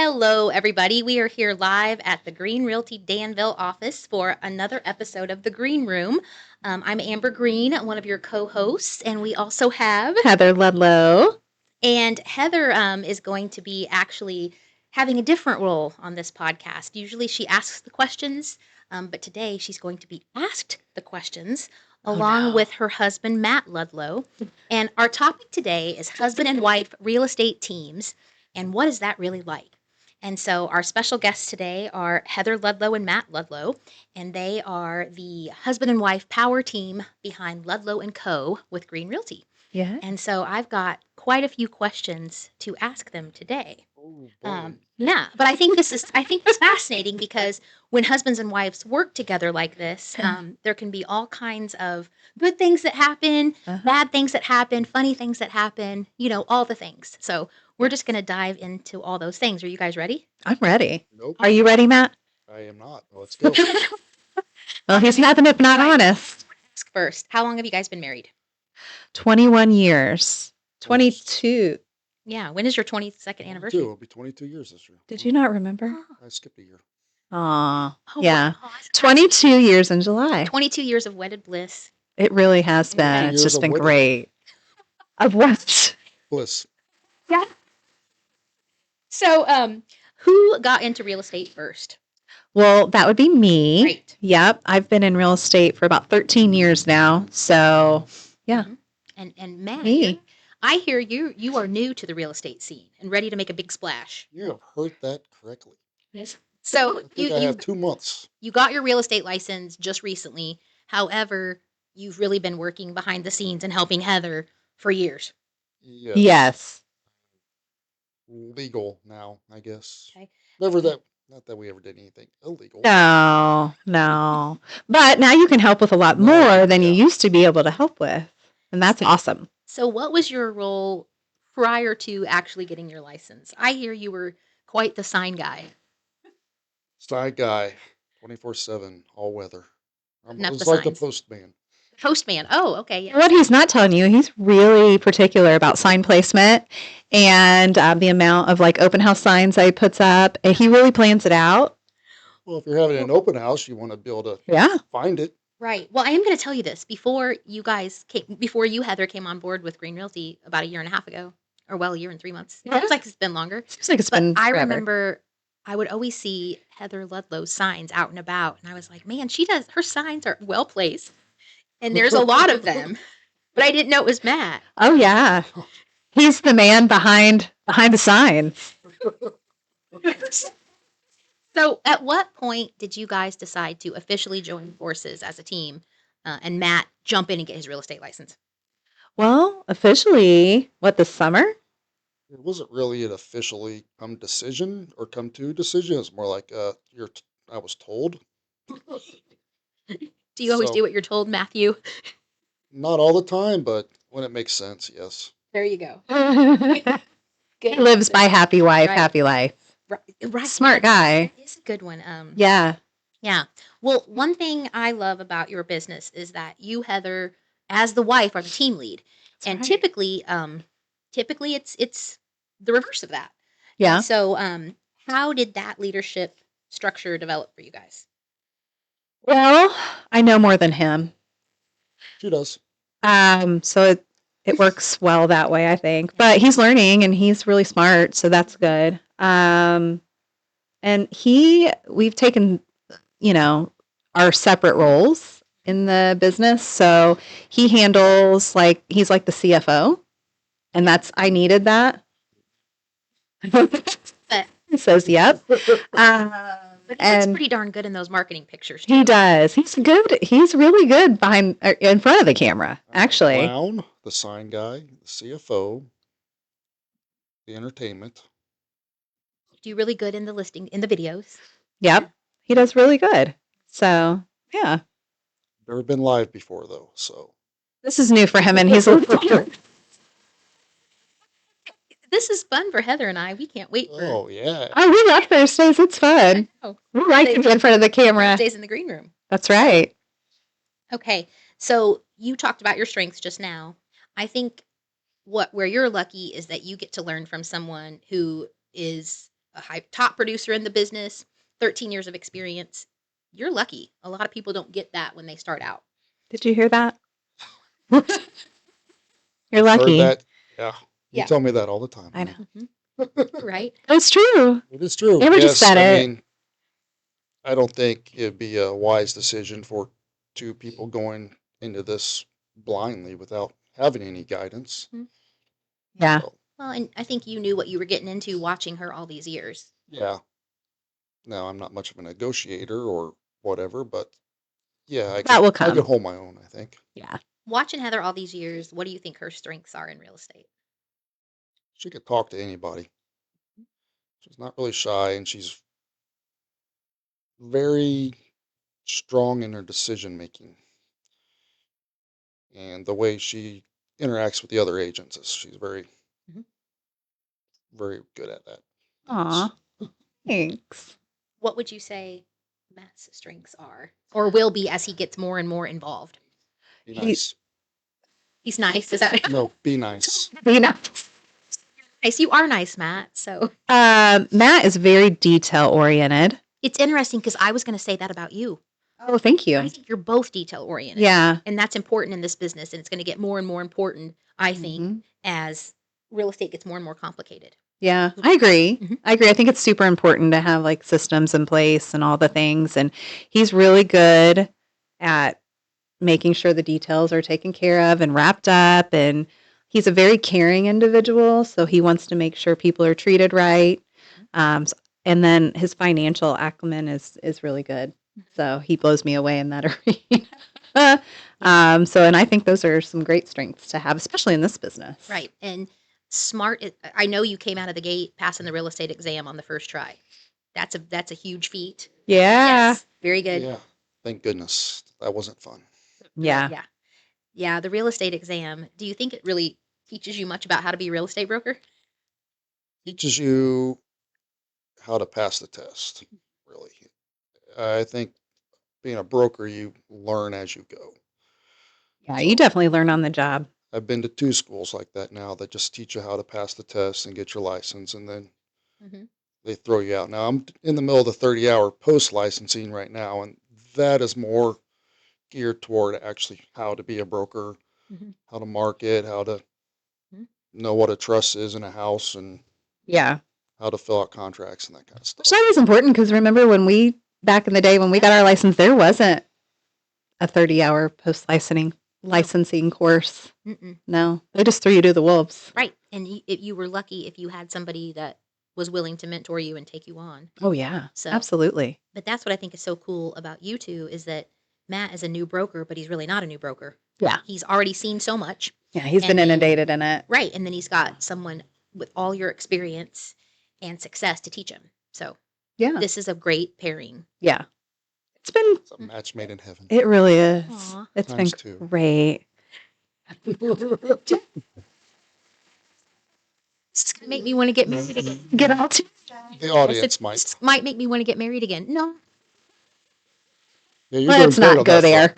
Hello, everybody. We are here live at the Green Realty Danville office for another episode of The Green Room. I'm Amber Green, one of your co-hosts, and we also have Heather Ludlow. And Heather is going to be actually having a different role on this podcast. Usually she asks the questions, but today she's going to be asked the questions along with her husband, Matt Ludlow. And our topic today is husband and wife real estate teams. And what is that really like? And so our special guests today are Heather Ludlow and Matt Ludlow, and they are the husband and wife power team behind Ludlow & Co. with Green Realty. Yeah. And so I've got quite a few questions to ask them today. Oh, Yeah, but I think it's fascinating because when husbands and wives work together like this, there can be all kinds of good things that happen, bad things that happen, funny things that happen, all the things. So we're just going to dive into all those things. Are you guys ready? I'm ready. Nope, Are you ready, Matt? I am not. Let's go. Well, he's nothing if not honest. Ask first. How long have you guys been married? 21 years. 22. Yeah. When is your 22nd anniversary? It'll be 22 years this year. Did you not remember? I skipped a year. Aw. Oh, Yeah. wow. 22 years in July. 22 years of wedded bliss. It really has been. 22 It's years just of been wedding. great. Of what? Bliss. Yeah. So, who got into real estate first? Well, that would be me. Right. Yep. I've been in real estate for about 13 years now. So, yeah. And Matt, Me. I hear you are new to the real estate scene and ready to make a big splash. You have heard that correctly. Yes. So I think I have 2 months. you got your real estate license just recently. However, you've really been working behind the scenes and helping Heather for years. Yes. Legal now, I guess. Okay. Not that we ever did anything illegal. No. But now you can help with a lot more than you used to be able to help with. And that's awesome. So what was your role prior to actually getting your license? I hear you were quite the sign guy. Side guy, 24/7, all weather. Enough It's the like the signs. postman. Postman. Oh, okay. Yeah. What he's not telling you, he's really particular about sign placement and the amount of open house signs that he puts up. And he really plans it out. Well, if you're having an open house, you want to be able to Yeah. find it. Right. Well, I am going to tell you this. Before you, Heather, came on board with Green Realty about a year and a half ago, or a year and 3 months. It seems like it's been longer. Seems like it's But been I forever. remember I would always see Heather Ludlow's signs out and about. And I was like, man, her signs are well placed. And there's a lot of them. But I didn't know it was Matt. Oh, yeah. He's the man behind the signs. So at what point did you guys decide to officially join forces as a team and Matt jump in and get his real estate license? Well, officially, this summer? It wasn't really an officially come to decision. It's more like I was told. Do you always So- do what you're told, Matthew? Not all the time, but when it makes sense, yes. There you go. He lives by happy wife, Right. happy life. Right. Smart guy. It's a good one. Yeah. Yeah. Well, one thing I love about your business is that you, Heather, as the wife, are the team lead, and right. typically, it's the reverse of that. Yeah. And so, how did that leadership structure develop for you guys? Well, I know more than him. She does. So it works well that way, I think. But he's learning and he's really smart, so that's good. And we've taken, our separate roles in the business. So he handles he's like the CFO, and I needed that. He says, yep. But he looks And pretty darn good in those marketing pictures. he does. He's really good in front of the camera, actually. Clown, the sign guy, the CFO, the entertainment. Do really good in the videos. Yep. He does really good. So, yeah. Never been live before though, so This is new for him, and he's a little This is fun for Heather and I. We can't wait for oh yeah. Oh, we love Thursdays. It's fun. We like to be in front of the camera. Thursdays in the green room. That's right. Okay, so you talked about your strengths just now. I think where you're lucky is that you get to learn from someone who is top producer in the business, 13 years of experience. You're lucky. A lot of people don't get that when they start out. Did you hear that? You're Heard lucky. that? Yeah. You Yeah. tell me that all the time. I know. Right? It's true. It is true. Amber just Yes, said I it. mean, I don't think it'd be a wise decision for two people going into this blindly without having any guidance. Yeah. So, Well, and I think you knew what you were getting into watching her all these years. yeah. Now, I'm not much of a negotiator or whatever, but yeah, I That will I come. could hold my own, I think. Yeah. Watching Heather all these years, what do you think her strengths are in real estate? She could talk to anybody. She's not really shy, and she's very strong in her decision making. And the way she interacts with the other agents is she's very, Mhm. very good at that. Aw. Thanks. What would you say Matt's strengths are or will be as he gets more and more involved? Be He- nice. He's nice. Is that No, be nice. You know, nice? You are nice, Matt. So Matt is very detail oriented. it's interesting because I was going to say that about you. Oh, thank you. I think you're both detail oriented. Yeah. And that's important in this business. And it's going to get more and more important, I think, Mhm. as real estate gets more and more complicated. Yeah, I agree. Mhm. I agree. I think it's super important to have like systems in place and all the things. And he's really good at making sure the details are taken care of and wrapped up. And he's a very caring individual. So he wants to make sure people are treated right. S- and then his financial acumen is really good. So he blows me away in that arena. And I think those are some great strengths to have, especially in this business. Right. And smart. I know you came out of the gate passing the real estate exam on the first try. That's a huge feat. Yeah. Yes. Very good. Yeah. Thank goodness that wasn't fun. Yeah. Yeah. Yeah. The real estate exam. Do you think it really teaches you much about how to be a real estate broker? Teaches you how to pass the test, really. I think being a broker, you learn as you go. Yeah, you definitely learn on the job. I've been to two schools like that now that just teach you how to pass the test and get your license, and then Mhm. they throw you out. Now, I'm in the middle of the 30-hour post-licensing right now, and that is more geared toward actually how to be a broker, Mhm. how to market, how to Mhm. know what a trust is in a house, and Yeah. how to fill out contracts and that kind of Which stuff. that was important because remember back in the day when we got our license, there wasn't a 30-hour licensing course. Mm-mm. No, they just threw you to the wolves. Right. And you were lucky if you had somebody that was willing to mentor you and take you on. Oh, yeah. So- Absolutely. But that's what I think is so cool about you two is that Matt is a new broker, but he's really not a new broker. Yeah. He's already seen so much. Yeah, he's And been then- inundated in it. Right. And then he's got someone with all your experience and success to teach him. So Yeah. this is a great pairing. Yeah. It's been, It's a match made in heaven. it really is. Aw. It's been Times two. great. This might make me want to get married again. Get all to The audience might. This might make me want to get married again. No. Yeah, you're Let's doing great not on go that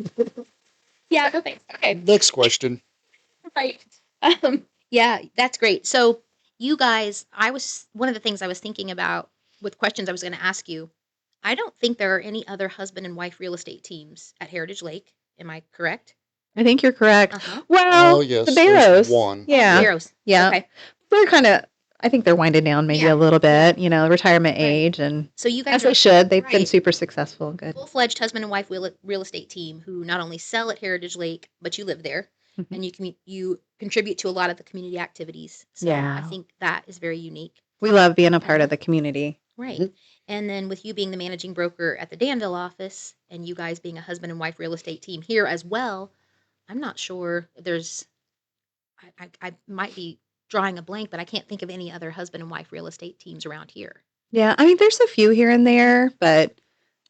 there. Yeah, no thanks. Okay. front. Next question. Right. Yeah, that's great. So you guys, one of the things I was thinking about with questions I was going to ask you. I don't think there are any other husband and wife real estate teams at Heritage Lake. Am I correct? I think you're correct. Uh-huh. Well, Oh, yes, the there's Barrows. one. Yeah. Barrows. Yeah. Okay. They're kind of, I think they're winding down maybe Yeah. a little bit, retirement Right. age. And So you guys as they are should, they've been right. super successful. Good. full-fledged husband and wife real estate team who not only sell at Heritage Lake, but you live there Mhm. and you contribute to a lot of the community activities. So Yeah. I think that is very unique. We love being a part of the community. Right. Mhm. And then with you being the managing broker at the Danville office and you guys being a husband and wife real estate team here as well, I'm not sure I might be drawing a blank, but I can't think of any other husband and wife real estate teams around here. Yeah. I mean, there's a few here and there, but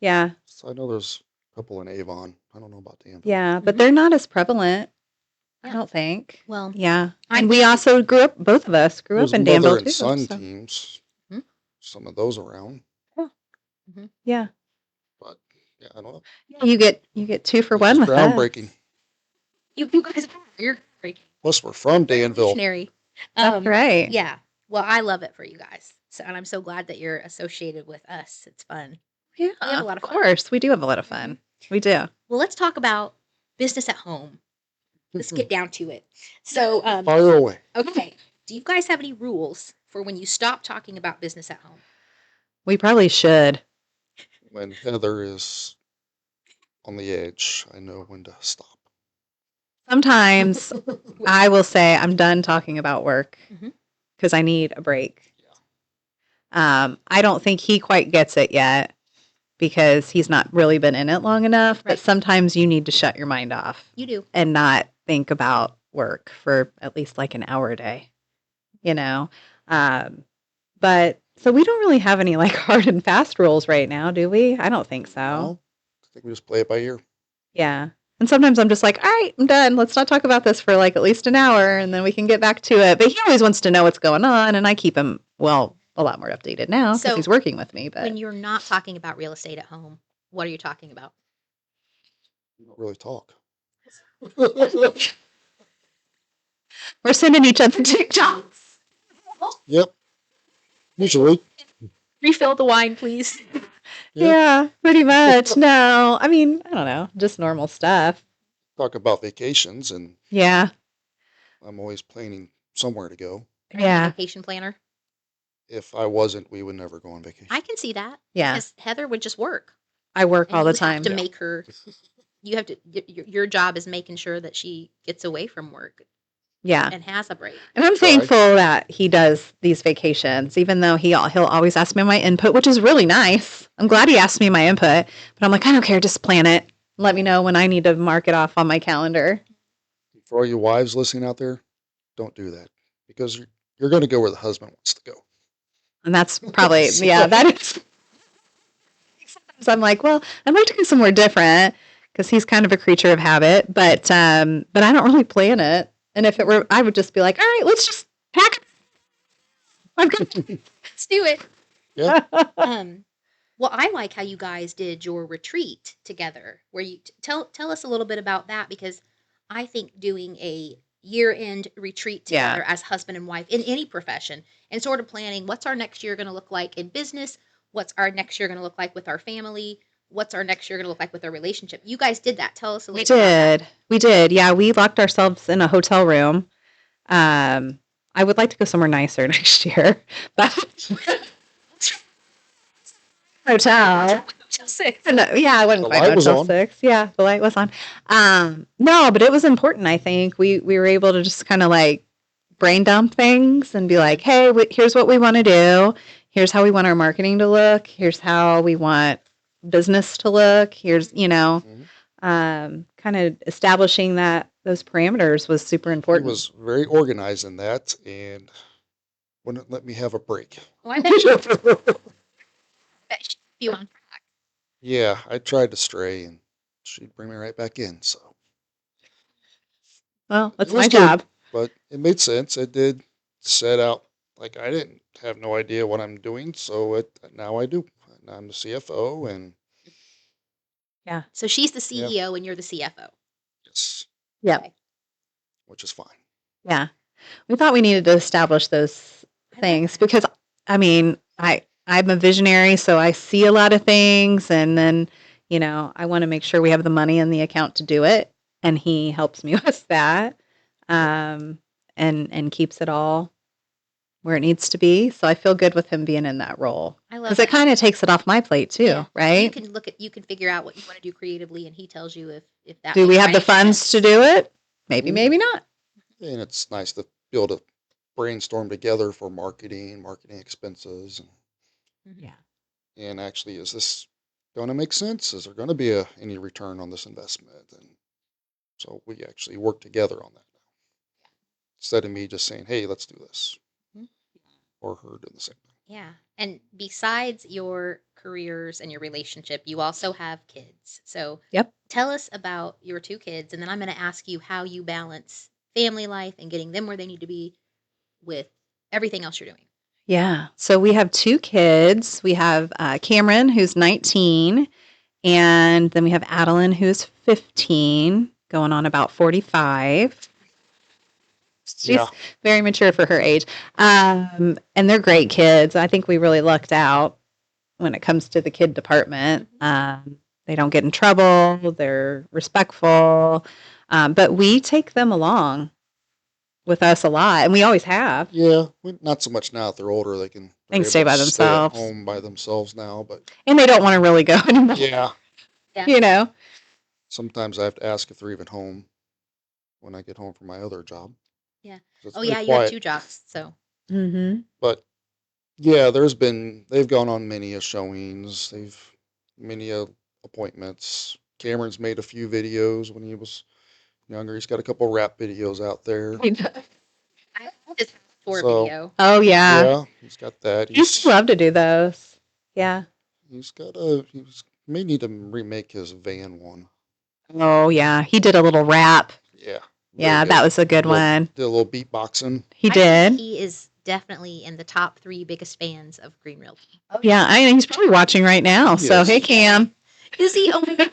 yeah. So I know there's a couple in Avon. I don't know about Danville. Yeah. But Mhm. they're not as prevalent, I Yeah. don't think. Well, Yeah. I And we think- also both of us grew There's up in mother Danville and too. son so- teams. Hmm? Some of those around, Yeah. but yeah, I don't know. You get two for This one is with us. groundbreaking. you guys you're great. Plus, we're from Danville. Missionary. That's right. Yeah. Well, I love it for you guys. and I'm so glad that you're associated with us. It's fun. Yeah, We have a lot of of fun. course. We do have a lot of fun. We do. Well, let's talk about business at home. Let's get down to it. So, Fire away. okay. Do you guys have any rules for when you stop talking about business at home? We probably should. When Heather is on the edge, I know when to stop. Sometimes I will say I'm done talking about work Mhm. because I need a break. I don't think he quite gets it yet because he's not really been in it long enough. But Right. sometimes you need to shut your mind off You do. and not think about work for at least like an hour a day, you know? But so we don't really have any like hard and fast rules right now, do we? I don't think so. No, I think we just play it by ear. Yeah. And sometimes I'm just like, all right, I'm done. Let's not talk about this for like at least an hour and then we can get back to it. But he always wants to know what's going on. And I keep him, well, a lot more updated now because So, he's working with me. But when you're not talking about real estate at home, what are you talking about? We don't really talk. we're sending each other TikToks. Yep. Usually. Refill the wine, please. Yeah, pretty much. No, I mean, I don't know, just normal stuff. Talk about vacations, and Yeah. I'm always planning somewhere to go. Are you a Yeah. vacation planner? If I wasn't, we would never go on vacation. I can see that. Yeah. Because Heather would just work. I work And all the you have time. to make her, you have to, your job is making sure that she gets away from work Yeah. and has a break. And I'm Try. thankful that he does these vacations, even though he'll always ask me my input, which is really nice. I'm glad he asked me my input, but I'm like, I don't care, just plan it. Let me know when I need to mark it off on my calendar. For all you wives listening out there, don't do that because you're going to go where the husband wants to go. And that's probably, yeah, that is. Sometimes I'm like, well, I'd like to go somewhere different because he's kind of a creature of habit, but I don't really plan it. And if it were, I would just be like, all right, let's just pack. I'm good. Let's do it. Yeah. Well, I like how you guys did your retreat together. Where you tell us a little bit about that, because I think doing a year-end retreat Yeah. together as husband and wife in any profession and sort of planning what's our next year going to look like in business, what's our next year going to look like with our family, what's our next year going to look like with our relationship. You guys did that. Tell us a We little bit about that. did. We did. Yeah, we locked ourselves in a hotel room. I would like to go somewhere nicer next year, but hotel. Hotel 6. No, yeah, I wouldn't The quite light was Hotel on. 6. Yeah, the light was on. No, but it was important. I think we were able to just kind of like brain dump things and be like, hey, here's what we want to do. Here's how we want our marketing to look. Here's how we want business to look. Here's, Mhm. kind of establishing that those parameters was super He important. was very organized in that and wouldn't let me have a break. Oh, I bet you on track. Yeah, I tried to stray and she'd bring me right back in. So Well, that's it was my good, job. but it made sense. It did set out like I didn't have no idea what I'm doing, so now I do. Now I'm the CFO, and Yeah. So she's the Yeah. CEO and you're the CFO. yes, Yeah. Okay. which is fine. Yeah. We thought we needed to establish those I like things that. because I mean, I'm a visionary, so I see a lot of things and then, I want to make sure we have the money in the account to do it. And he helps me with that. And keeps it all where it needs to be. So I feel good with him being in that role. I love Because it that. kind of takes it off my plate too, Yeah. You right? can figure out what you want to do creatively, and he tells you if that Do we makes have the financial funds sense. to do it? Maybe, Mhm. maybe not. And it's nice to be able to brainstorm together for marketing expenses, Yeah. and actually, is this going to make sense? Is there going to be any return on this investment? And so we actually work together on that now, instead of me just saying, "Hey, let's do this," Mhm. or her doing the same thing. Yeah. And besides your careers and your relationship, you also have kids. So Yep. tell us about your 2 kids, and then I'm going to ask you how you balance family life and getting them where they need to be with everything else you're doing. Yeah. So we have 2 kids. We have Cameron, who's 19, and then we have Adeline, who's 15, going on about 45. She's Yeah. very mature for her age. And they're great kids. I think we really lucked out when it comes to the kid department. They don't get in trouble. They're respectful. But we take them along with us a lot, and we always have. Yeah, not so much now that they're older. They can They they're can stay able by to stay at themselves. home by themselves now. But And they don't want to really go anymore, yeah, Yeah. you know? sometimes I have to ask if they're even home when I get home from my other job. Yeah. 'Cause it's Oh very yeah, you have quiet. 2 jobs, so. Mm-hmm. But yeah, they've gone on many showings. They've many appointments. Cameron's made a few videos when he was younger. He's got a couple rap videos out there. I love his tour So video. Oh, yeah. yeah, he's got that. He used to love to do those. Yeah. He may need to remake his van one. Oh, yeah. He did a little rap. Yeah. Yeah, Real that good. was a good one. Did a little beatboxing. He I think did. he is definitely in the top 3 biggest fans of Green Realtor. Yeah, I think he's probably watching right now. So, Yes. hey, Cam. Is he? Oh my God.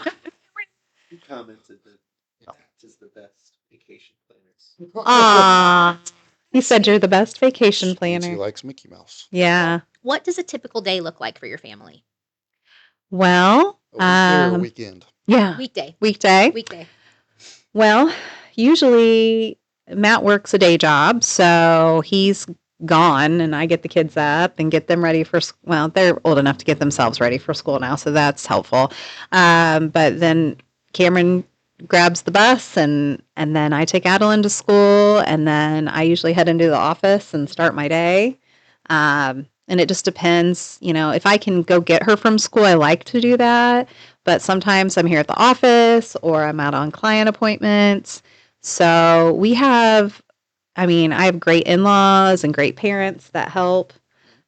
You commented that is the best vacation planners. Aw. He said you're the best vacation Means he planner. likes Mickey Mouse. Yeah. What does a typical day look like for your family? Well, A weekday or a weekend? yeah. Weekday. Weekday. Well, usually Matt works a day job, so he's gone, and I get the kids up and get them ready for well, they're old enough to get themselves ready for school now, so that's helpful. But then Cameron grabs the bus, and then I take Adeline to school, and then I usually head into the office and start my day. And it just depends, if I can go get her from school, I like to do that. But sometimes I'm here at the office or I'm out on client appointments. So I have great in-laws and great parents that help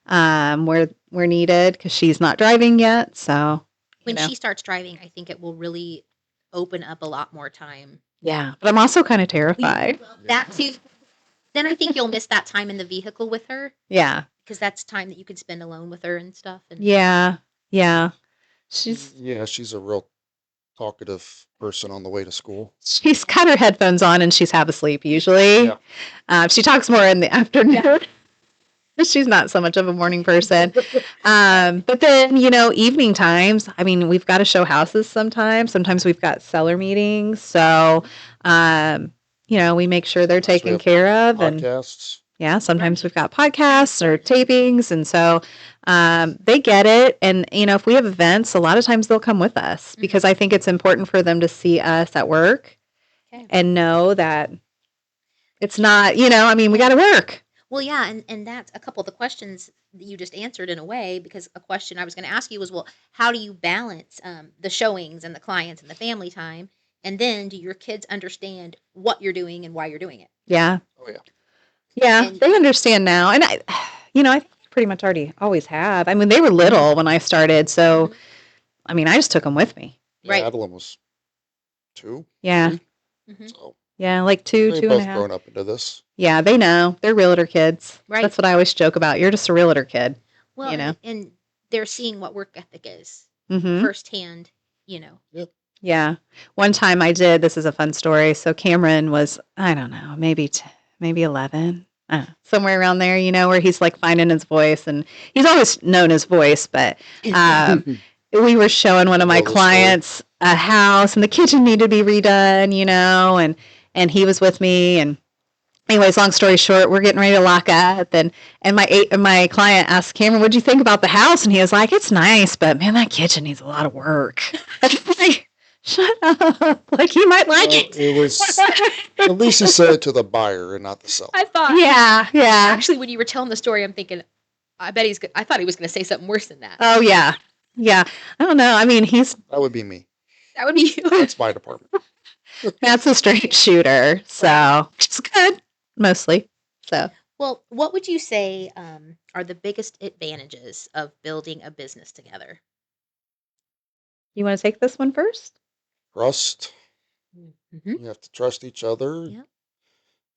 where needed because she's not driving yet. So When she starts driving, I think it will really open up a lot more time. yeah, but I'm also kind of terrified. That too. Then I think you'll miss that time in the vehicle with her Yeah, because that's time that you can spend alone with her and stuff. And yeah. She's She's a real talkative person on the way to school. she's got her headphones on and she's half asleep usually. Yeah. She talks more in the afternoon. She's not so much of a morning person. But then, evening times, we've got to show houses sometimes. Sometimes we've got seller meetings. So, we make sure they're Sometimes we taken have care of. And Podcasts. yeah, sometimes we've got podcasts or tapings. And so they get it. And, if we have events, a lot of times they'll come with us because I think it's important for them to see us at work and know that it's not, we got to work. Well, yeah, and that's a couple of the questions that you just answered in a way, because a question I was going to ask you was, well, how do you balance the showings and the clients and the family time? And then do your kids understand what you're doing and why you're doing it? Yeah. Oh yeah. Yeah, And- they understand now. And I think pretty much always have. They were little when I started. So, I just took them with me. Right. Adeline was 2. Yeah. 3. Mhm. So Yeah, like two they've and a both half. grown up into this. Yeah, they know. They're realtor kids. Right. That's what I always joke about. You're just a realtor kid. Well, and they're seeing what work ethic is Mm-hmm. firsthand, Yeah. One time this is a fun story. So Cameron was, I don't know, maybe 11, somewhere around there, where he's like finding his voice. And he's always known his voice, but we were showing one of my clients a house and the kitchen needed to be redone, and he was with me. And anyways, long story short, we're getting ready to lock up, and my client asked Cameron, "What'd you think about the house?" And he was like, "It's nice, but man, that kitchen needs a lot of work." Like, shut up! Like he might like it. It was at least he said it to the buyer and not the seller. I thought. Yeah. Actually, when you were telling the story, I'm thinking, I bet I thought he was going to say something worse than that. Oh yeah. I don't know. That would be me. That would be you. That's my department. Matt's a straight shooter, so it's good mostly. So. Well, what would you say are the biggest advantages of building a business together? You want to take this one first? Trust. Mm-hmm. You have to trust each other. Yep.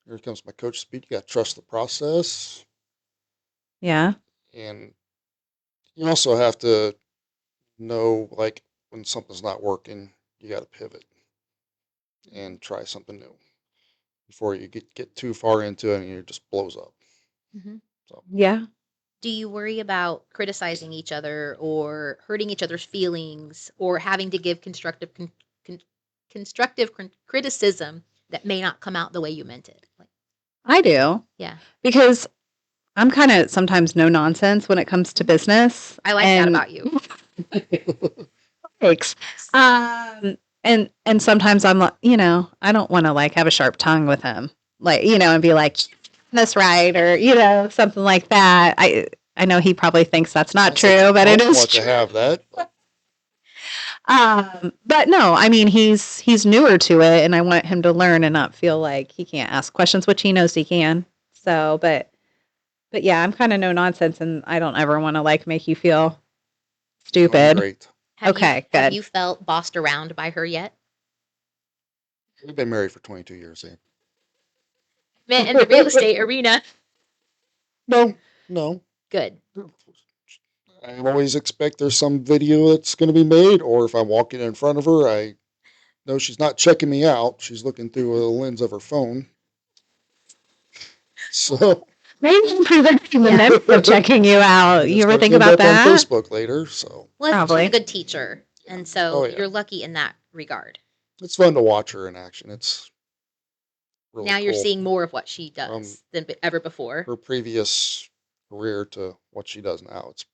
Here comes my coach speed. You got to trust the process. Yeah. And you also have to know, like, when something's not working, you got to pivot and try something new. before you get too far into it and it just blows up. Mhm. So Yeah. Do you worry about criticizing each other or hurting each other's feelings or having to give constructive criticism that may not come out the way you meant it? Like, I do, yeah, because I'm kind of sometimes no nonsense when it comes to business. I like that about you. Thanks. And sometimes I'm like, I don't want to like have a sharp tongue with him, like, and be like, that's right, or something like that. I know he probably thinks that's not sounds like true, you but it don't is want true. to have that. But But no, I mean he's newer to it, and I want him to learn and not feel like he can't ask questions, which he knows he can. So, but yeah, I'm kind of no nonsense, and I don't ever want to like make you feel doing stupid. great. Okay, Have good. you felt bossed around by her yet? We've been married for 22 years. Eh? Meant in the real estate arena. No. Good. I always expect there's some video that's going to be made, or if I'm walking in front of her, I know she's not checking me out. She's looking through the lens of her phone. So Maybe I'm preventing the Yeah. next of checking you out. it's You ever gonna think end about up on that? Facebook later. So Well, she's Probably. a good teacher, and so Oh, yeah. you're lucky in that regard. it's fun to watch her in action. It's really Now you're cool. seeing more of what she does than ever before. Her previous career to what she does now. It's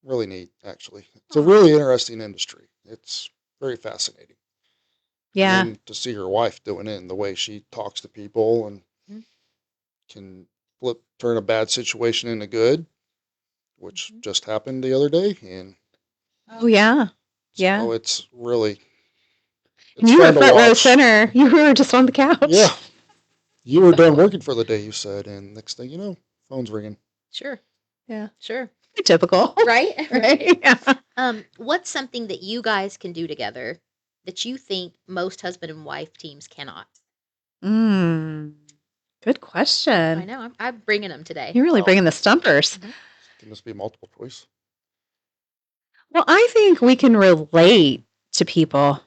really neat, actually. It's a Aw. really interesting industry. It's very fascinating. Yeah. And then to see her wife doing it and the way she talks to people and Mhm. can turn a bad situation into good, which Mhm. just happened the other day. And Oh yeah. Yeah. so it's really, And it's you were fun to front row watch. center. You were just on the couch. Yeah. You were done working for the day, you said, and next thing you know, phone's ringing. Sure. Yeah. Sure. Typical. Right? Right. Yeah. What's something that you guys can do together that you think most husband and wife teams cannot? Good I question. know. I'm bringing them today. You're really Wow. bringing the stumpers. Can this be multiple choice? Well, I think we can relate to people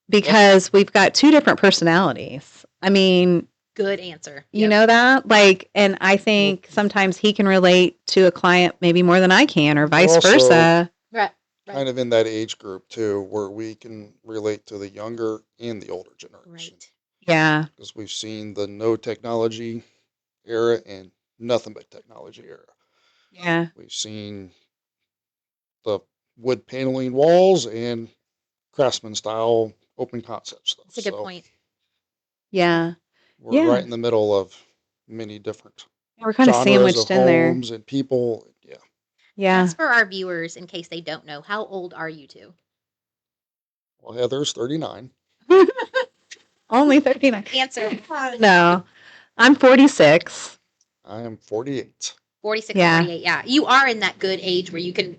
because we've got two different personalities. I mean, Good answer. you know that? Like, and I think sometimes he can relate to a client maybe more than I can, or vice also versa. Right. Kind of in that age group too, where we can relate to the younger and the older generation. Right. Yeah. Because we've seen the no technology era and nothing but technology era. Yeah. We've seen the wood paneling walls and craftsman style open concept stuff. That's a good So point. Yeah. we're Yeah. right in the middle of many different We're kind of genres of sandwiched in there. homes and people. Yeah. Yeah. As for our viewers, in case they don't know, how old are you two? Well, Heather's 39. Only 39. Answer. No. I'm 46. I am 48. 46 Yeah. and 48. Yeah. You are in that good age where you can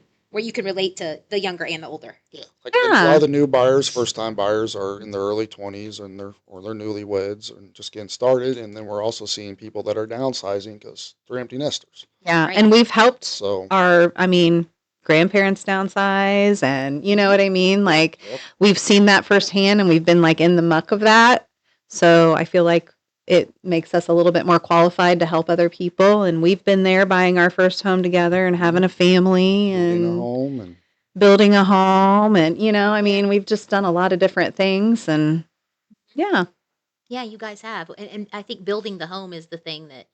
relate to the younger and the older. Yeah. Like a Yeah. lot of the new buyers, first time buyers are in their early 20s and they're newlyweds and just getting started. And then we're also seeing people that are downsizing because they're empty nesters. Yeah. Right. And we've helped So our, grandparents downsize, and you know what I mean? Like, yep. we've seen that firsthand, and we've been like in the muck of that. So I feel like it makes us a little bit more qualified to help other people. And we've been there buying our first home together and having a family building a and home and building a home. And, we've just done a lot of different things. And yeah. Yeah, you guys have. And I think building the home is the thing that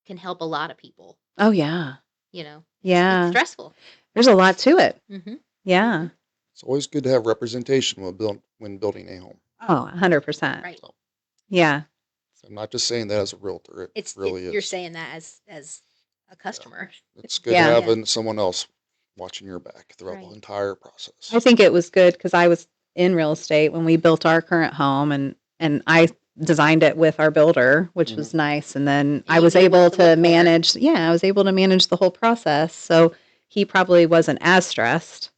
can help a lot of people. Oh, yeah. It's Yeah. stressful. There's a lot to it. Mm-hmm. Yeah. it's always good to have representation when building a home. Oh, 100%. Right. So Yeah. I'm not just saying that as a realtor. It really You're is. saying that as a customer. It's good Yeah. having someone else watching your back throughout Right. the entire process. I think it was good because I was in real estate when we built our current home, and I designed it with our builder, which Mhm. was nice. And then And I you was knew what able to to look for. manage. Yeah, I was able to manage the whole process. So he probably wasn't as stressed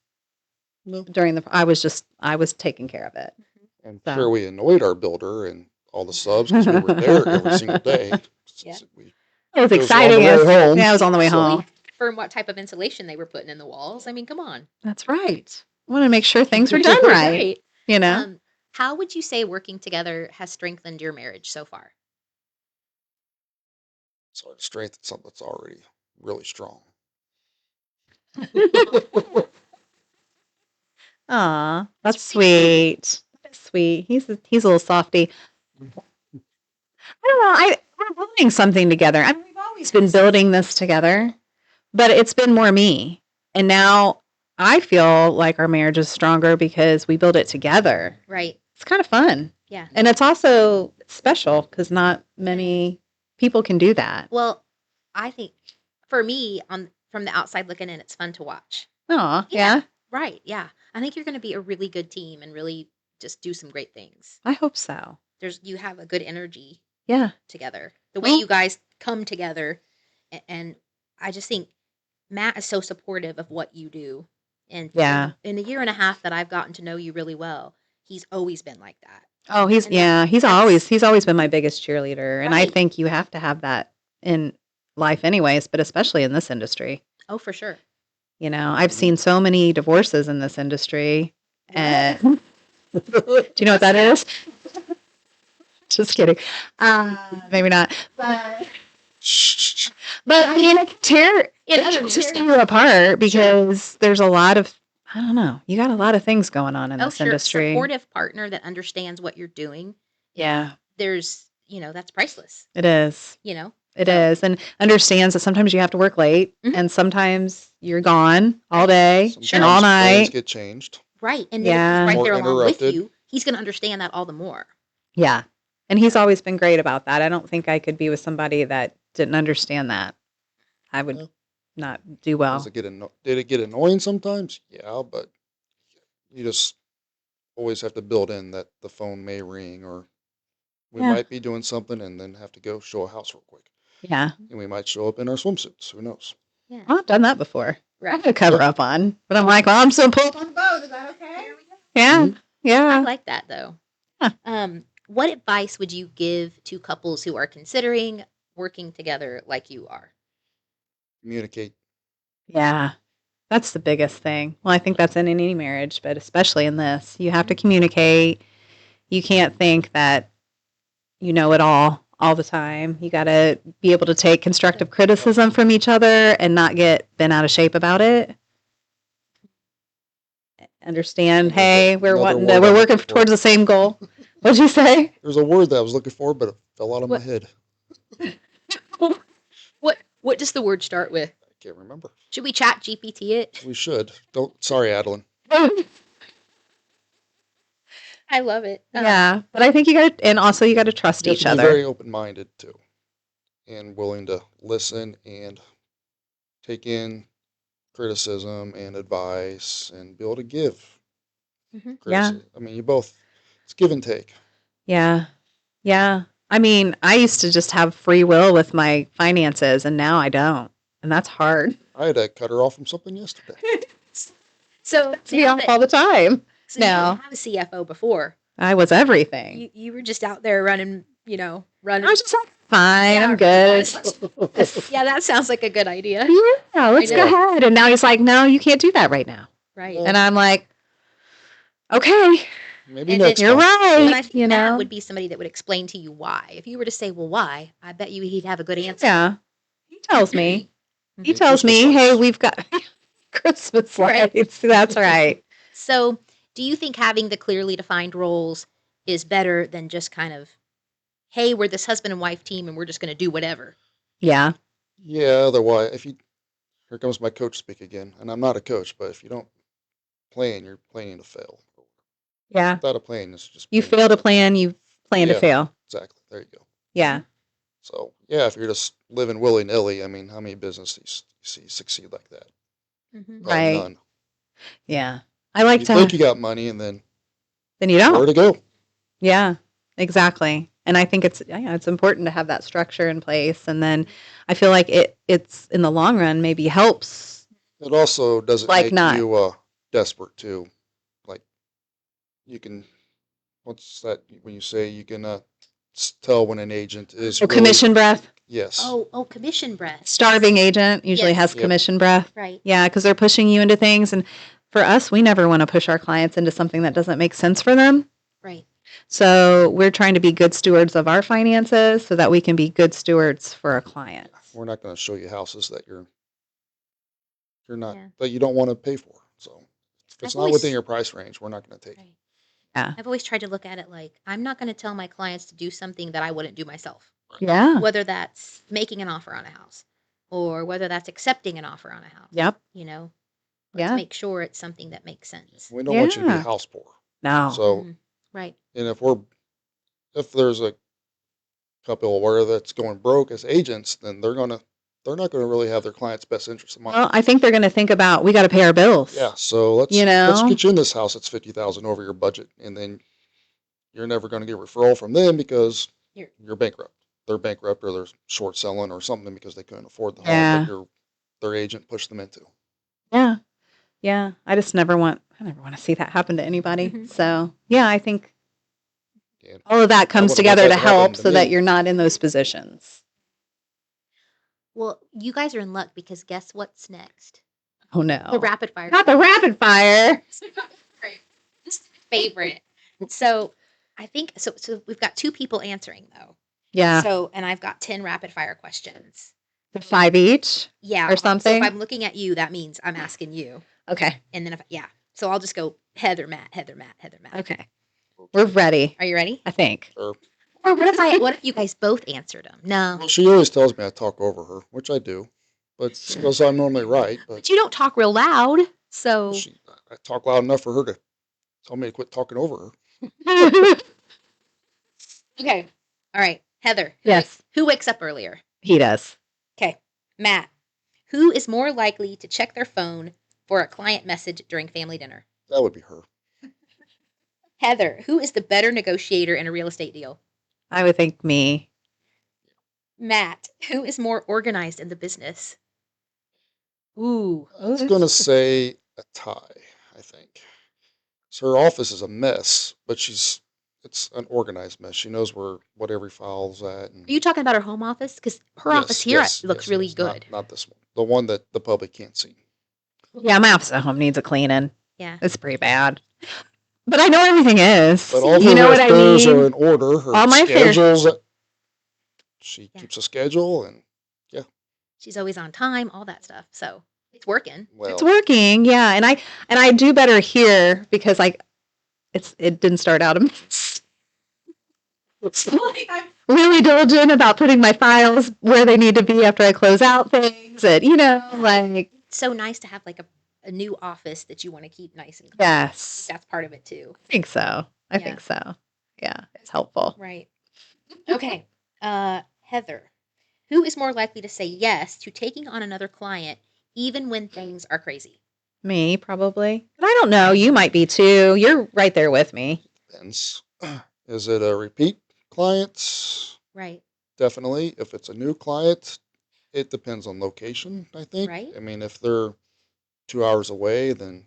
No. during I was taking care of it. I'm So. sure we annoyed our builder and all the subs because we were there every single day. Yeah. It was It was on exciting. the way home. Yeah, it was on the way So- home. Confirm what type of insulation they were putting in the walls. I mean, come on. That's right. I want to make sure things are done right. You know. How would you say working together has strengthened your marriage so far? So to strengthen something that's already really strong. Aw, that's sweet. That's sweet. He's a little softy. I don't know. We're building something together. I mean, we've always been building this together, but it's been more me. And now I feel like our marriage is stronger because we build it together. Right. It's kind of fun. Yeah. And it's also special because not many people can do that. Well, I think for me, from the outside looking in, it's fun to watch. Oh, yeah. Right. Yeah. I think you're going to be a really good team and really just do some great things. I hope so. You have a good energy Yeah. together. The way Well- you guys come together, and I just think Matt is so supportive of what you do. And Yeah. in the year and a half that I've gotten to know you really well, he's always been like that. Oh, And he's always been my biggest cheerleader. And I Right. think you have to have that in life anyways, but especially in this industry. Oh, for sure. You know, I've seen so many divorces in this industry. And do you know what that is? Just kidding. Maybe not. But I mean, it can tear you apart because there's a lot of, I don't know, you got a lot of things going on in Oh, this sure. industry. Supportive partner that understands what you're doing. Yeah, There's, that's priceless, it is. It So- is. And understands that sometimes you have to work late Mhm. and sometimes you're gone all day Sometimes and all plans night. get changed. Right. And Yeah. then if he's right Or there along with interrupted. you, he's going to understand that all the more. Yeah. And he's always been great about that. I don't think I could be with somebody that didn't understand that. I would Yeah. not do well. Did it get annoying sometimes? Yeah, but you just always have to build in that the phone may ring, or we Yeah. might be doing something and then have to go show a house real quick. Yeah. And we might show up in our swimsuits. Who knows? Yeah. Well, I've done that before. I Right. had a cover up on, but I'm like, well, I'm still pulled on the boat. Is that okay? Yeah. Mhm. I Yeah. like that though. Huh. What advice would you give to couples who are considering working together like you are? Communicate. Yeah. That's the biggest thing. Well, I think that's in any marriage, but especially in this. You have to communicate. You can't think that you know it all the time. You got to be able to take constructive criticism from each other and not get bent out of shape about it. Understand, hey, we're Another word we're I'm working looking for. towards the same goal. What'd you say? There's a word that I was looking for, but it fell out of my What? head. What does the word start with? I can't remember. Should we chat GPT it? We should. Sorry, Adeline. I love it. Yeah, but I think you got to, and also you got to trust You have each to be other. very open-minded too, and willing to listen and take in criticism and advice and be able to give. Mhm. Yeah. I mean, it's give and take. Yeah. Yeah. I mean, I used to just have free will with my finances, and now I don't. And that's hard. I had to cut her off from something yesterday. So See now off that- all the time. so you No. didn't have a CFO before. I was everything. You were just out there running. I was just like, fine, Yeah, I'm good. Yeah, that sounds like a good idea. Yeah, let's I go know. ahead. And now he's like, no, you can't do that right now. Right. And I'm like, okay, Maybe And next you're time. But I right. think You Matt know, would be somebody that would explain to you why. If you were to say, well, why? I bet you he'd have a good answer. yeah. He tells me. He Mhm. tells me, Christmas hey, lights. we've got Christmas Right. lights. That's right. So, do you think having the clearly defined roles is better than just kind of, hey, we're this husband and wife team and we're just going to do whatever? Yeah. Yeah, otherwise, here comes my coach speak again, and I'm not a coach, but if you don't plan, you're planning to fail. Yeah. Without a plan, it's just You planning fail to plan, you plan to Yeah. fail. Exactly. There you go. Yeah. So yeah, if you're just living willy nilly, I mean, how many businesses do you see succeed like that? Mm-hmm. Probably Right. none. Yeah. I like You to, think you got money, and then then you where don't. to go? Yeah, exactly. And I think it's important to have that structure in place. And then I feel like it's in the long run maybe helps. It also doesn't Like make not. you desperate too. Like you can, what's that when you say you can tell when an agent is Oh, really, commission breath. yes. Oh, commission breath. Starving agent usually Yes. has Yep. commission breath. Right. Yeah, because they're pushing you into things. And for us, we never want to push our clients into something that doesn't make sense for them. Right. So we're trying to be good stewards of our finances so that we can be good stewards for our clients. We're not going to show you houses that you're not Yeah. that you don't want to pay for. So if it's I've not always- within your price range, we're not going to take it. Right. Yeah. I've always tried to look at it like I'm not going to tell my clients to do something that I wouldn't do myself. Yeah. Whether that's making an offer on a house or whether that's accepting an offer on a house. Yep. You know, let's Yeah. make sure it's something that makes sense. We don't want you to be Yeah. house poor. No. So, Mhm. Right. and if there's a couple where that's going broke as agents, then they're not going to really have their client's best interest in mind. Well, I think they're going to think about we got to pay our bills. Yeah, so let's You let's know? get you in this house that's $50,000 over your budget, and then you're never going to get a referral from them because you're bankrupt. They're bankrupt or they're short selling or something because they couldn't afford the Yeah. home that their agent pushed them into. Yeah. Yeah. I never want to see that happen to anybody. Mhm. So, yeah, I think Yeah. all of that comes wouldn't want together that to to happen help to so that me. you're not in those positions. Well, you guys are in luck because guess what's next? Oh, no. The rapid fire. Not the rapid fire. This is my favorite. So I think so we've got 2 people answering though. Yeah. So and I've got 10 rapid fire questions. 5 each. Yeah. Or So something? if I'm looking at you, that means I'm asking you. Okay. And then So I'll just go Heather, Matt, Heather, Matt, Heather, Matt. Okay. We're ready, Are you ready? I think. Or, Or what if you guys both answered them? No. well, she always tells me I talk over her, which I do, but it's because I'm normally right. But But you don't talk real loud. So I talk loud enough for her to tell me to quit talking over her. okay. All right. Heather. Yes. Who wakes up earlier? He does. Okay. Matt. Who is more likely to check their phone for a client message during family dinner? That would be her. Heather. Who is the better negotiator in a real estate deal? I would think me. Matt. Who is more organized in the business? Ooh. I was going to say a tie, I think. So her office is a mess, but it's an organized mess. She knows what every file's at. And Are you talking about her home office? Because her office here looks really good. Not this one. The one that the public can't see. Yeah, my office at home needs a cleaning. Yeah. It's pretty bad. But I know everything is. But all You her know what I affairs mean? are in order. Her All my affairs- schedules. She Yeah. keeps a schedule, and She's always on time, all that stuff. So it's working. well, It's working, yeah. And I do better here because it didn't start out a mess. I'm really diligent about putting my files where they need to be after I close out things, and It's so nice to have like a new office that you want to keep nice and clean. yes, That's part of it too. I think so. I Yeah. think so. Yeah, it's helpful. Right. Okay. Heather, who is more likely to say yes to taking on another client even when things are crazy? Me, probably. But I don't know. You might be too. You're right there with me. depends. Is it a repeat client? Right. Definitely. If it's a new client, it depends on location, I think. Right. I mean, if they're 2 hours away, then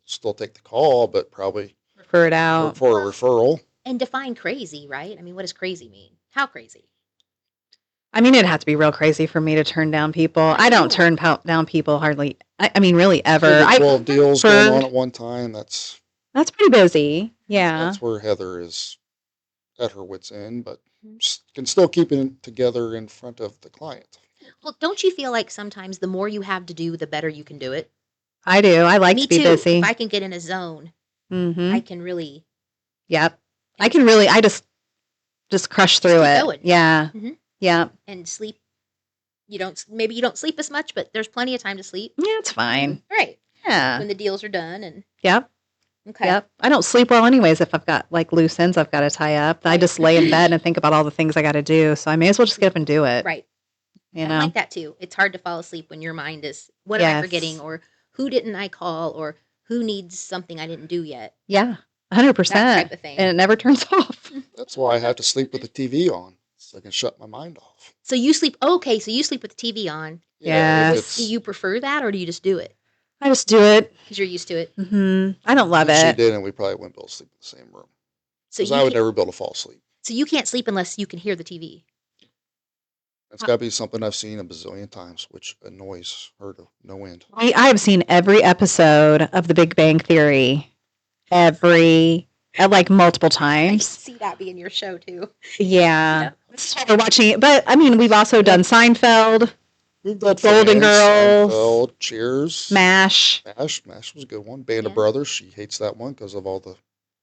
still take the call, but probably Refer it out. for a referral. And define crazy, right? I mean, what does crazy mean? How crazy? I mean, it'd have to be real crazy for me to turn down people. I don't turn down people hardly. I mean, really ever. Maybe 12 deals going on turned- at one time. That's That's pretty busy. Yeah. that's where Heather is at her wit's end, but Mhm. can still keep it together in front of the client. Well, don't you feel like sometimes the more you have to do, the better you can do it? I do. I like Me to be too. busy. If I can get in a zone, Mm-hmm. I can really. Yep. I can really. I just crush through keep it. going. Yeah. Mhm. Yeah. And sleep. Maybe you don't sleep as much, but there's plenty of time to sleep. Yeah. It's fine. Right. Yeah. When the deals are done and Yep. okay. Yep. I don't sleep well anyways if I've got like loose ends I've got to tie up. I just lay in bed and think about all the things I got to do. So I may as well just get up and do it. Right. You I know. like that too. It's hard to fall asleep when your mind is what am I Yes. forgetting or who didn't I call or who needs something I didn't do yet. Yeah. That 100%. type of thing. And it never turns off. That's why I have to sleep with the TV on so I can shut my mind off. So you sleep okay, so you sleep with the TV on. Yeah. if Yes. it's- Do you prefer that or do you just do it? I just do it. Because you're used to it. I don't love if she it. didn't, we probably wouldn't be able to sleep in the same room. So Because you I would can't- never be able to fall asleep. So you can't sleep unless you can hear the TV. It's got to be something I've seen a bazillion times, which annoys her to no end. I have seen every episode of The Big Bang Theory. Every like multiple I can times. see that being your show too. Yeah. Yeah. We're watching it, but I mean, we've also done Seinfeld, We've done Golden Friends, Girls, Seinfeld, Cheers, MASH. MASH was a good one. Band Yeah. of Brothers. She hates that one because of all the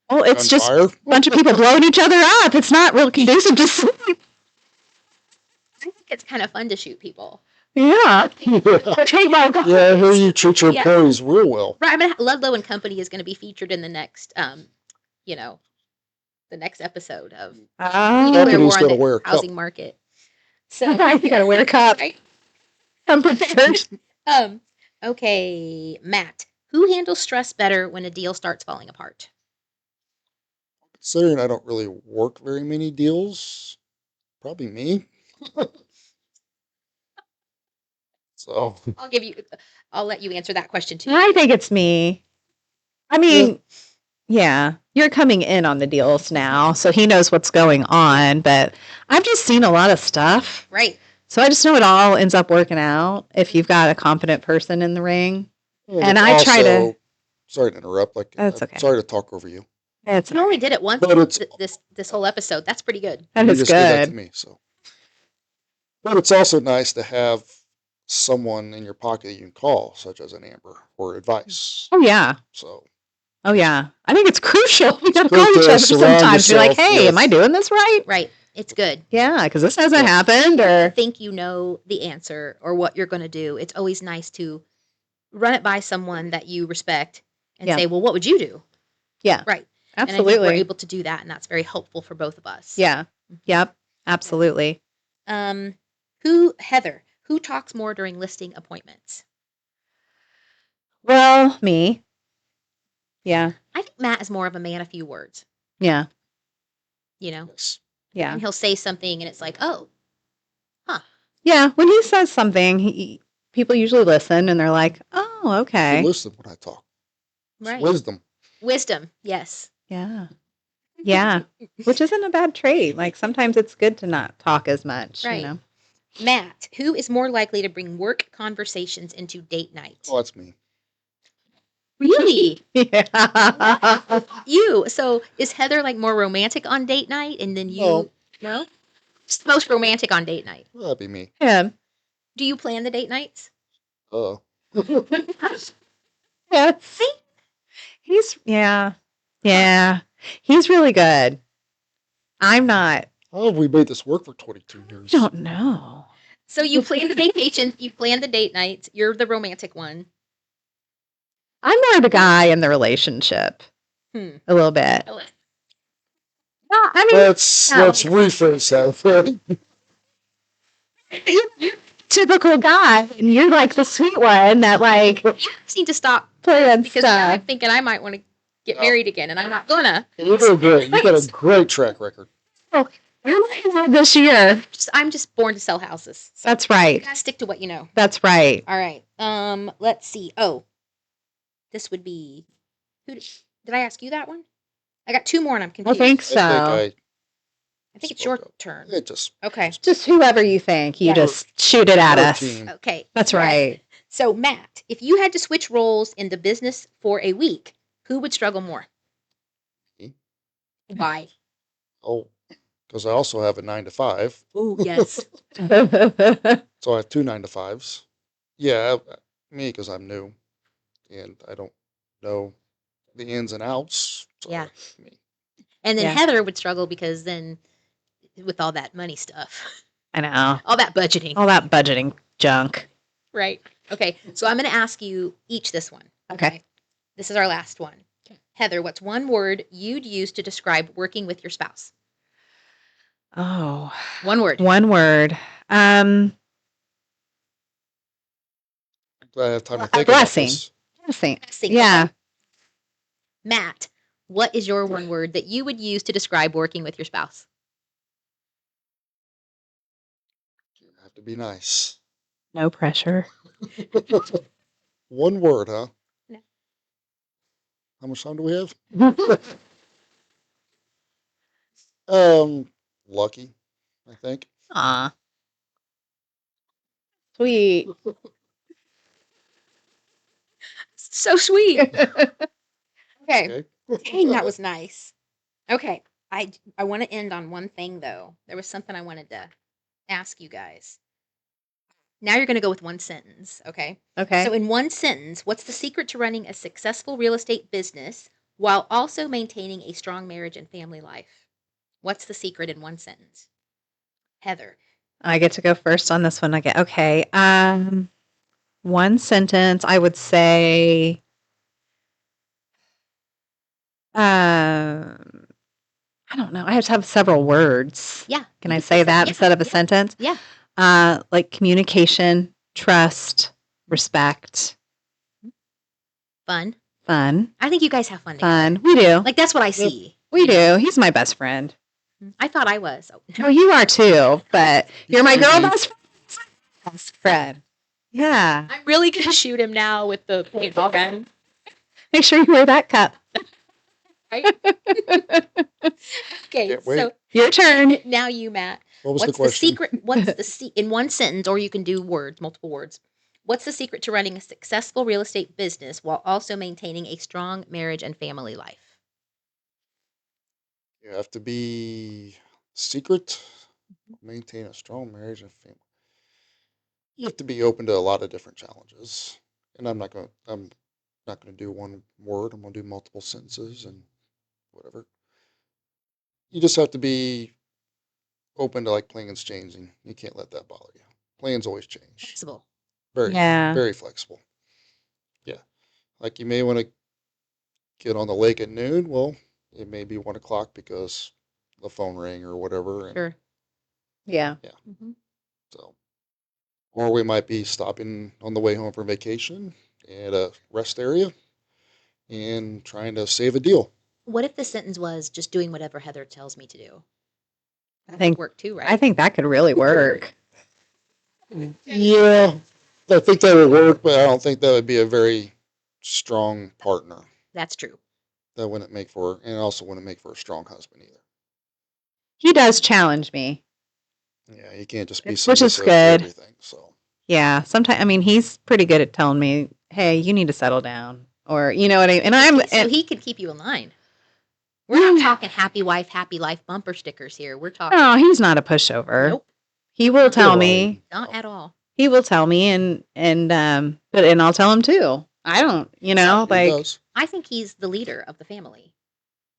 Oh, it's just gunfire. a bunch of people blowing each other up. It's not real conducive to sleep. I think it's kind of fun to shoot people. Yeah. Yeah, I hear you treat your Yeah. employees real well. Right. I mean, Ludlow and Company is going to be featured in the next, you know, the next episode of We Declare Company's War on gotta the wear a cup. Housing Market. So You gotta wear a cup. Right. I'm prepared. Okay, Matt, who handles stress better when a deal starts falling apart? Considering I don't really work very many deals, probably me. So I'll let you answer that question too. I think it's me. I mean, yeah, you're coming in on the deals now, so he knows what's going on, but I've just seen a lot of stuff. Right. So I just know it all ends up working out if you've got a competent person in the ring. And I try to. Sorry to interrupt. That's okay. Sorry to talk over you. It's You only did it once But it's- this whole episode. That's pretty good. that You is just did that to good. me, so. But it's also nice to have someone in your pocket that you can call, such as an Amber, for advice. Oh yeah. So Oh yeah. I think it's crucial. We gotta good call each to other surround sometimes. Be like, yourself hey, am I with- doing this right? Right. It's good. Yeah, because this hasn't Yeah. happened. I Or think you know the answer or what you're going to do. It's always nice to run it by someone that you respect and Yeah. say, well, what would you do? Yeah. Right. And I think absolutely. we're able to do that, and that's very helpful for both of us. Yeah. Yep. Absolutely. Heather, who talks more during listing appointments? Well, me. Yeah. I think Matt is more of a man of few words, Yeah. you know, yes. Yeah. and he'll say something and it's like, oh, Yeah. When he says something, people usually listen and they're like, oh, You okay. listen when I talk. It's right. wisdom. Wisdom. Yes. Yeah. Yeah. Which isn't a bad trait. Like sometimes it's good to not talk as much, Right. you know? Matt, who is more likely to bring work conversations into date night? Oh, that's me. Really? Yeah. You. So is Heather like more romantic on date night and then you? No. No? Who's most romantic on date night? Well, that'd be me. Yeah. Do you plan the date nights? Oh. Yeah. Yeah. He's really good. I'm not. How have we made this work for 22 years? Don't know. So you plan the vacation, you plan the date nights, you're the romantic one. I'm more the guy in the relationship. Hmm. A little bit. I like- No, I mean, Let's rephrase that. you're typical guy, and you're like the sweet one that like You just need to stop playing because now I'm stuff. thinking I might want to get No. married again, and I'm not gonna. You're doing great. You got a great track record. This year. I'm just born to sell houses. So That's you right. gotta stick to what you know. That's right. All right. Let's see. Oh, this would be. Did I ask you that one? I got two more, and I'm I confused. think so. I think it's your spoke up. turn. It just Okay. Just whoever you think, you Yeah. just shoot it at our us. team. Okay. That's right. So, Matt, if you had to switch roles in the business for a week, who would struggle more? Me. Why? Oh, because I also have a 9 to 5, Oh, yes. so I have 2 9 to 5s. Yeah, me because I'm new, and I don't know the ins and outs. So Yeah. Me. And then Yeah. Heather would struggle because then with all that money stuff, I know. all that budgeting. All that budgeting junk. Right. Okay. So I'm going to ask you each this one. Okay. This is our last one. Okay. Heather, what's one word you'd use to describe working with your spouse? Oh, One word. one word. I'm glad I have time to think blessing. about this. Blessing. Blessing. Yeah. Okay. Matt, what is your one word that you would use to describe working with your spouse? You have to be nice. No pressure. One word, huh? No. How much time do we have? Lucky, I think. Aw. Sweet. So sweet. Okay. Okay. Dang, that was nice. Okay. I want to end on one thing though. There was something I wanted to ask you guys. Now you're going to go with one sentence, okay? Okay. So in one sentence, what's the secret to running a successful real estate business while also maintaining a strong marriage and family life? What's the secret in one sentence? Heather. I get to go first on this one again. Okay. One sentence, I would say, I don't know. I have to have several words. Yeah. Can you I could say say that yeah, instead of a yeah, sentence? Yeah. Like communication, trust, respect, Fun. fun. I think you guys have fun together. Fun. We do. Like that's what I see. We you know? do. He's my best friend. I thought I was. Oh, you are too, but you're my girl Mhm. best friend. Yeah. I'm really gonna shoot him now with the paintball gun. Make sure you wear that cup. Right? Okay, Can't wait. so Your turn. now you, Matt. What was What's the question? secret? What's the in one sentence, or you can do words, multiple words. What's the secret to running a successful real estate business while also maintaining a strong marriage and family life? You have to be secret, maintain a strong marriage and family. You have to be open to a lot of different challenges. And I'm not gonna do one word. I'm gonna do multiple sentences and whatever. You just have to be open to like plans changing. You can't let that bother you. Plans always change. Flexible. Very, Yeah. very flexible. Yeah. Like you may want to get on the lake at noon. Well, it may be 1 o'clock because the phone rang or whatever. And Sure. Yeah. Mhm. so, or we might be stopping on the way home from vacation at a rest area and trying to save a deal. What if the sentence was just doing whatever Heather tells me to do? I think Work too, right? I think that could really work. Yeah, I think that would work, but I don't think that would be a very strong partner. That's true. That wouldn't make for, and also wouldn't make for a strong husband either. He does challenge me. Yeah, you can't just be Which is submissive to good. everything. So Yeah. Sometimes I mean he's pretty good at telling me, "Hey, you need to settle down." Or you know what I mean? And I'm So he could keep you in line. We're not talking happy wife, happy life bumper stickers here. We're talking. No, he's not a pushover. Nope, He will Not tell Right. me. not at all. He will tell me and I'll tell him too. I don't, you know, he like does. I think he's the leader of the family.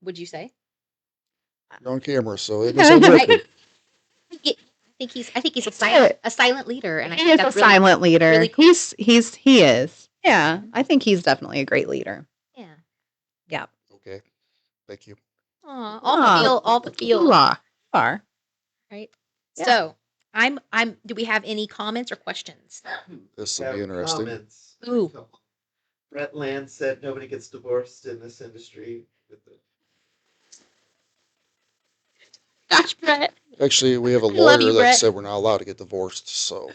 Would you say? You're on camera, so it is on record. I think he's Yeah. a silent leader, and I he think is a that's really, silent leader. really cool. He is. Yeah, I think he's definitely a great leader. yeah. Yeah. Okay, thank you. Aw, Aw. all the feel, You are. right? Yeah. So I'm. Do we have any comments or questions? This will Have be interesting. Comments. Ooh. Brett Land said nobody gets divorced in this industry. Gosh, Brett. Actually, we have a I love lawyer you, that Brett. said we're not allowed to get divorced. So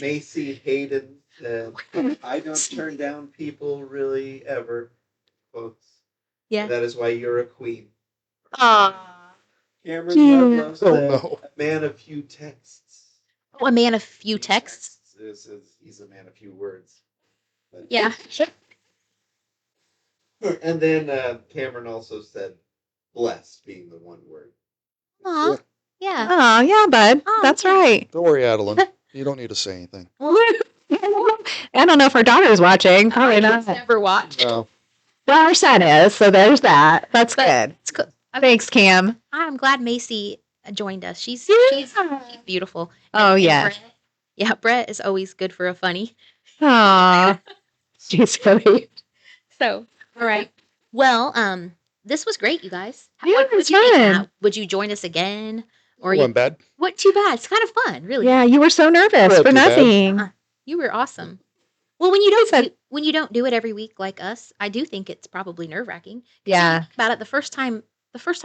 Macy Hayden said, I don't turn down people really ever, folks. Yeah. That is why you're a queen. Aw. Cameron Ludlow Oh, said, no. a man of few texts. Oh, a man of few texts. He's a man of few words. But- Yeah. And then Cameron also said, blessed being the one word. Aw. Yeah. Oh, yeah, bud. Oh, That's yeah. right. don't worry, Adeline. You don't need to say anything. I don't know if our daughter's watching. Probably not. Never watched. No, Well, our son is, so there's that. That's But good. it's cool. Thanks, Cam. I'm glad Macy joined us. She's beautiful. Oh, And yeah. Brett, yeah, Brett is always good for a funny. Aw. She's sweet. So, all right. Well, this was great, you guys. Yeah, What it was you think, fun. Matt? Would you join us again? Or it wasn't bad. what? Too bad. It's kind of fun, really. Yeah, you were so nervous Not for too bad. nothing. You were awesome. Well, when you don't said- when you don't do it every week like us, I do think it's probably nerve wracking. Yeah. About it, the first time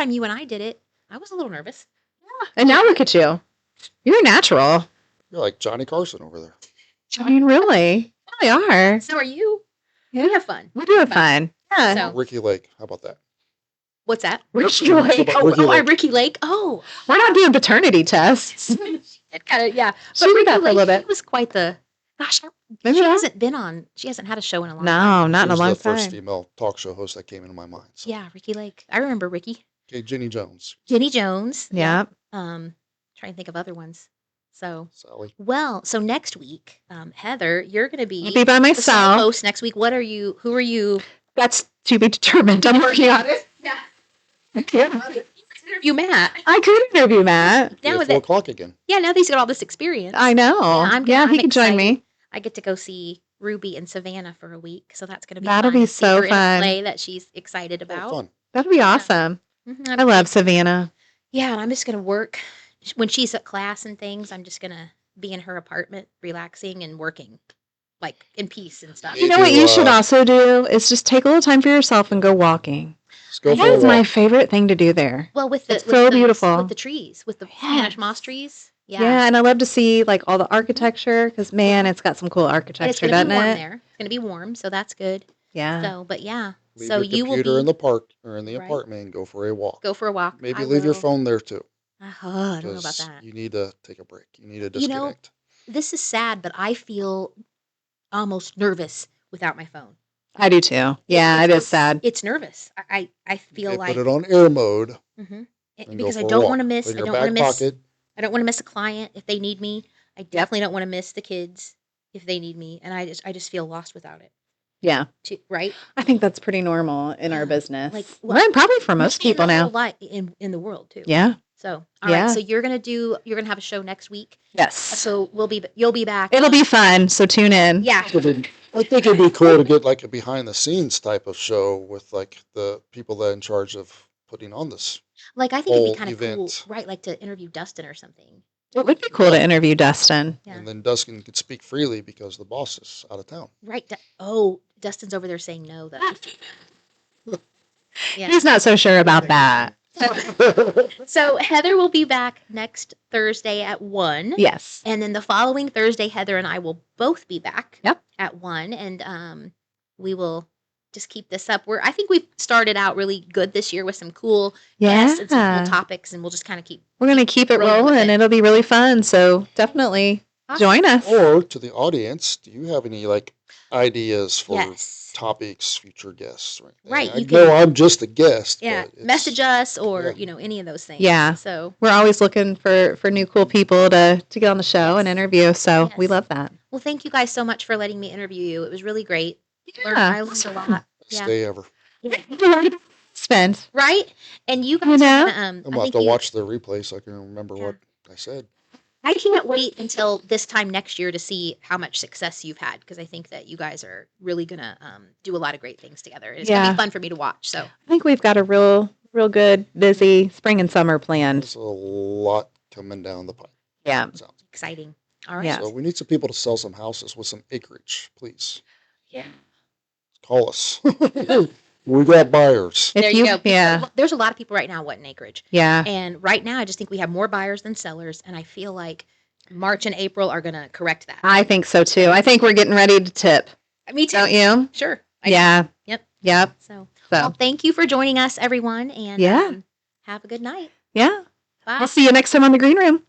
you and I did it, I was a little nervous. And now look at you. You're natural. You're like Johnny Carson over there. I mean, really. You really are. So are you? Yeah. We have fun. We're doing fun. Yeah. So- Ricky Lake. How about that? What's that? Ricky Lake. How about Ricky Lake? Ricky Lake. Oh, We're not doing paternity tests. it kind of yeah. She did that for a little bit. He was quite the Gosh, She maybe hasn't been on. She hasn't had a show in a long No, time. not in She a was long the first time. female talk show host that came into my mind. So. Yeah, Ricky Lake. I remember Ricky. Okay, Jenny Jones, Jenny Jones. Yeah. Trying to think of other ones. So, Sally. well, so next week, Heather, you're going to be I'll be by the solo myself. host next week. What are you? Who are you? That's to be determined. I'm working on it. Yeah. I can't. Interview Matt. I could interview Matt. Now At that 4 o'clock again. yeah, now that he's got all this experience. I know. I'm he can join excited. me. I get to go see Ruby and Savannah for a week, so that's going to be That'll fun be to see so her in a fun. play that she's excited Oh, about. fun. That'll be Yeah. awesome. Mhm, I love Savannah. Yeah, and I'm just going to work when she's at class and things. I'm just going to be in her apartment, relaxing and working, like in peace and stuff. Hey, You know what do, you should also do is just take a little time for yourself and go walking. Let's go I for That a is my walk. favorite thing to do there. Well, with the It's so beautiful. with the trees, with the Spanish Yes. moss trees. Yeah, and I love to see like all the architecture because man, it's got some cool And it's architecture, going to be doesn't warm it? there. It's going to be warm, so that's good. Yeah. So, but yeah, Leave so your you will computer be in the park or in the Right. apartment and go for a walk. go for a walk. Maybe I leave your will. phone there too. I don't know about 'Cause that. you need to take a break. You need to You know, disconnect. This is sad, but I feel almost nervous without my phone. I do too. Yeah, it is sad. It's nervous. I feel They like put it on air mode Mhm. and go because for I a don't walk. want to miss. Put I in your don't want to back miss. pocket. I don't want to miss a client if they need me. I definitely don't want to miss the kids if they need me, and I just feel lost without it. Yeah. Right? I think that's pretty normal in our Yeah. business. Like, well, probably for most Maybe in people the now. whole life in the world too. Yeah. So all right. Yeah. So you're gonna have a show next week. Yes. So you'll be back. It'll be fun. So tune in. Yeah. I think it'd be cool to get like a behind the scenes type of show with like the people that are in charge of putting on this. Like I think it'd be whole kind of cool, event. right? Like to interview Dustin or something. It would be cool to interview Dustin. Yeah. And then Dustin could speak freely because the boss is out of town. Right. Dustin's over there saying no though. Yeah. He's not so sure about that. So Heather will be back next Thursday at 1. Yes. And then the following Thursday, Heather and I will both be back Yep. at 1. And we will just keep this up. I think we've started out really good this year with some cool guests and some Yeah. cool topics, and we'll just kind of keep We're going to keep it rolling with rolling. it. It'll be really fun. So definitely Awesome. join us. Or to the audience, do you have any like ideas for Yes. topics, future guests? Right. Right, I you know can- I'm just a guest. Yeah, but it's- message us or yeah. any of those things. Yeah. So We're always looking for new cool people to get on the show and Yes. interview. So we Yes. love that. well, thank you guys so much for letting me interview you. It was really great. Yeah. I learned a lot. Best Yeah. day ever. Spend. Right? And you guys You know? are gonna, I'm gonna have to watch the replay so I can remember Yeah. what I said. I can't wait until this time next year to see how much success you've had, because I think that you guys are really gonna do a lot of great things together. And it's gonna Yeah. be fun for me to watch. So I think we've got a real good, busy spring and summer planned. There's a lot coming down the pipe. Yeah. it sounds. exciting. All right. Yeah. So we need some people to sell some houses with some acreage, please. Yeah. Call us. We got buyers. If There you you- go. Yeah. There's a lot of people right now wanting acreage. Yeah. And right now I just think we have more buyers than sellers, and I feel like March and April are gonna correct that. I think so too. I think we're getting ready to tip. Me too. Don't you? Sure. I Yeah. do. Yep. Yep. So So well, thank you for joining us, everyone, and Yeah. have a good night. yeah. Bye. I'll see you next time on the green room.